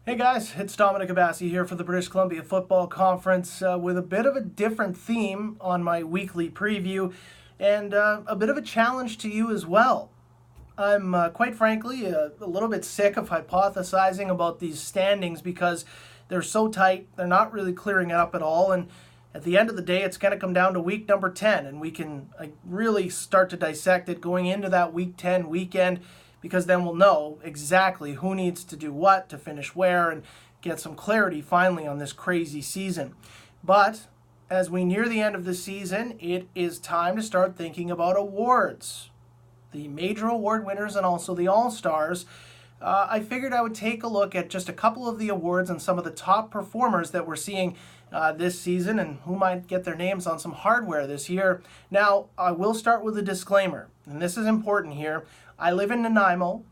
Hey guys, it's Dominic Abassi here for the British Columbia Football Conference with a bit of a different theme on my weekly preview and a bit of a challenge to you as well. I'm quite frankly a little bit sick of hypothesizing about these standings because they're so tight, they're not really clearing it up at all, and at the end of the day, it's going to come down to week number 10, and we can really start to dissect it going into that week 10 weekend because then we'll know exactly who needs to do what to finish where and get some clarity finally on this crazy season. But as we near the end of the season, it is time to start thinking about awards. The major award winners and also the All-Stars. I figured I would take a look at just a couple of the awards and some of the top performers that we're seeing this season and who might get their names on some hardware this year. Now, I will start with a disclaimer, and this is important here. I live in Nanaimo.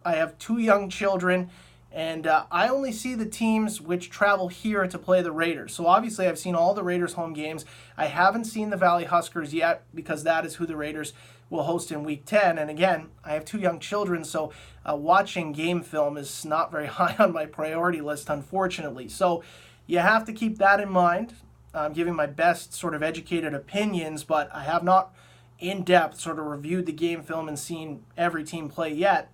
I have 2 young children, and I only see the teams which travel here to play the Raiders. So obviously I've seen all the Raiders home games. I haven't seen the Valley Huskers yet because that is who the Raiders will host in week 10. And again, I have 2 young children, so watching game film is not very high on my priority list, unfortunately. So you have to keep that in mind. I'm giving my best sort of educated opinions, but I have not in depth sort of reviewed the game film and seen every team play yet.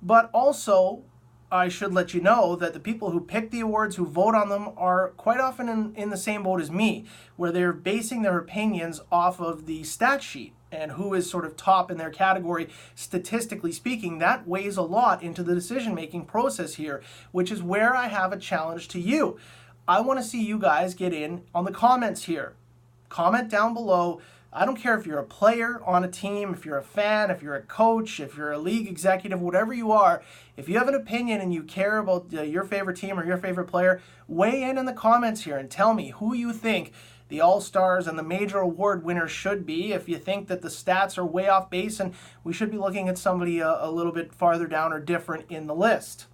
But also, I should let you know that the people who pick the awards, who vote on them, are quite often in the same boat as me, where they're basing their opinions off of the stat sheet and who is sort of top in their category. Statistically speaking, that weighs a lot into the decision-making process here, which is where I have a challenge to you. I want to see you guys get in on the comments here. Comment down below. I don't care if you're a player on a team, if you're a fan, if you're a coach, if you're a league executive, whatever you are. If you have an opinion and you care about your favorite team or your favorite player, weigh in the comments here and tell me who you think the All-Stars and the major award winners should be. If you think that the stats are way off base and we should be looking at somebody a little bit farther down or different in the list.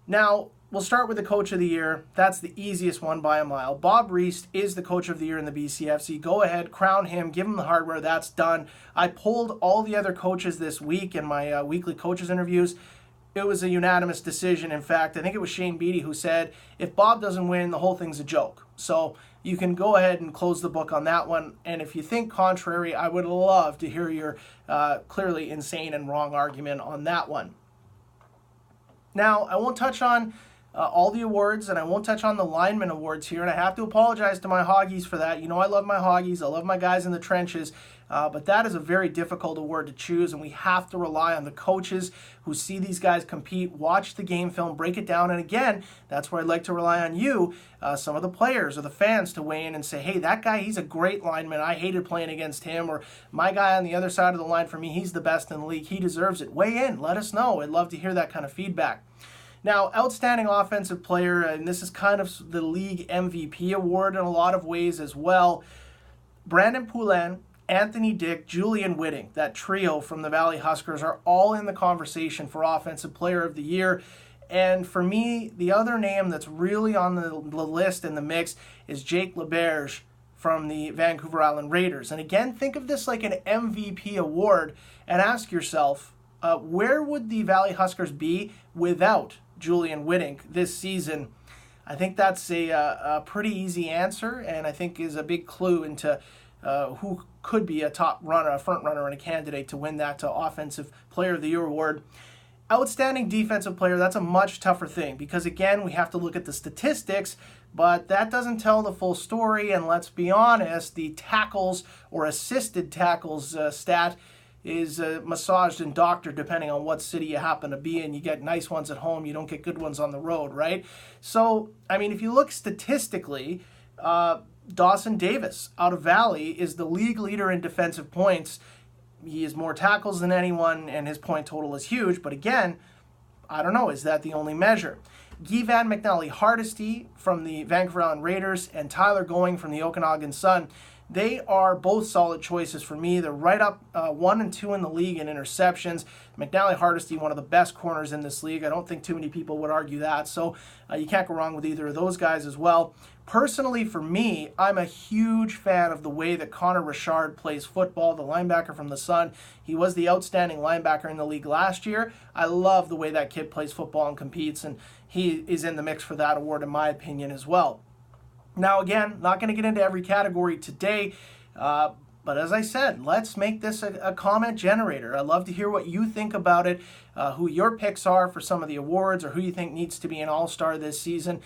Now, we'll start with the Coach of the Year. That's the easiest one by a mile. Bob Reist is the Coach of the Year in the BCFC. Go ahead, crown him, give him the hardware. That's done. I polled all the other coaches this week in my weekly coaches interviews. It was a unanimous decision. In fact, I think it was Shane Beatty who said, if Bob doesn't win, the whole thing's a joke. So you can go ahead and close the book on that one. And if you think contrary, I would love to hear your clearly insane and wrong argument on that one. Now, I won't touch on all the awards, and I won't touch on the lineman awards here, and I have to apologize to my Hoggies for that. You know I love my Hoggies. I love my guys in the trenches, but that is a very difficult award to choose, and we have to rely on the coaches who see these guys compete, watch the game film, break it down, and again, that's where I'd like to rely on you, some of the players or the fans, to weigh in and say, hey, that guy, he's a great lineman. I hated playing against him, or my guy on the other side of the line, for me, he's the best in the league. He deserves it. Weigh in. Let us know. I'd love to hear that kind of feedback. Now, outstanding offensive player, and this is kind of the league MVP award in a lot of ways as well. Brandon Poulin, Anthony Dick, Julian Whitting, that trio from the Valley Huskers are all in the conversation for Offensive Player of the Year. And for me, the other name that's really on the list in the mix is Jake LaBerge from the Vancouver Island Raiders. And again, think of this like an MVP award and ask yourself, where would the Valley Huskers be without Julian Whitting this season? I think that's a pretty easy answer, and I think is a big clue into who could be a top runner, a front runner, and a candidate to win that Offensive Player of the Year award. Outstanding defensive player, that's a much tougher thing because, again, we have to look at the statistics, but that doesn't tell the full story, and let's be honest, the tackles or assisted tackles stat is massaged and doctored depending on what city you happen to be in. You get nice ones at home, you don't get good ones on the road, right? So, I mean, if you look statistically, Dawson Davis out of Valley is the league leader in defensive points. He has more tackles than anyone, and his point total is huge. But again, I don't know, is that the only measure? Guy Van McNally Hardesty from the Vancouver Island Raiders and Tyler Going from the Okanagan Sun. They are both solid choices for me. They're right up 1 and 2 in the league in interceptions. McNally Hardesty, one of the best corners in this league. I don't think too many people would argue that. So you can't go wrong with either of those guys as well. Personally, for me, I'm a huge fan of the way that Connor Richard plays football, the linebacker from the Sun. He was the outstanding linebacker in the league last year. I love the way that kid plays football and competes, and he is in the mix for that award, in my opinion, as well. Now, again, not going to get into every category today, but as I said, let's make this a comment generator. I'd love to hear what you think about it, who your picks are for some of the awards, or who you think needs to be an all-star this season.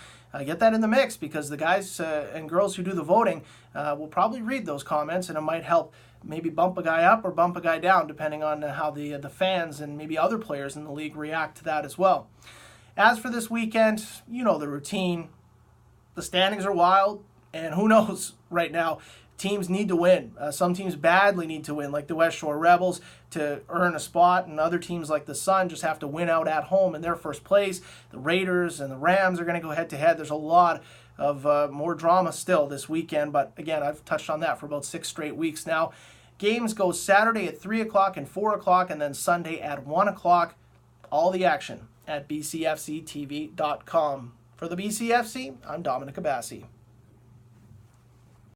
Get that in the mix, because the guys and girls who do the voting will probably read those comments, and it might help maybe bump a guy up or bump a guy down, depending on how the fans and maybe other players in the league react to that as well. As for this weekend, you know the routine. The standings are wild, and who knows right now. Teams need to win. Some teams badly need to win, like the West Shore Rebels, to earn a spot, and other teams like the Sun just have to win out at home in their first place. The Raiders and the Rams are going to go head-to-head. There's a lot of more drama still this weekend, but again, I've touched on that for about 6 straight weeks now. Games go Saturday at 3 o'clock and 4 o'clock, and then Sunday at 1 o'clock. All the action at bcfctv.com. For the BCFC, I'm Dominic Abassi.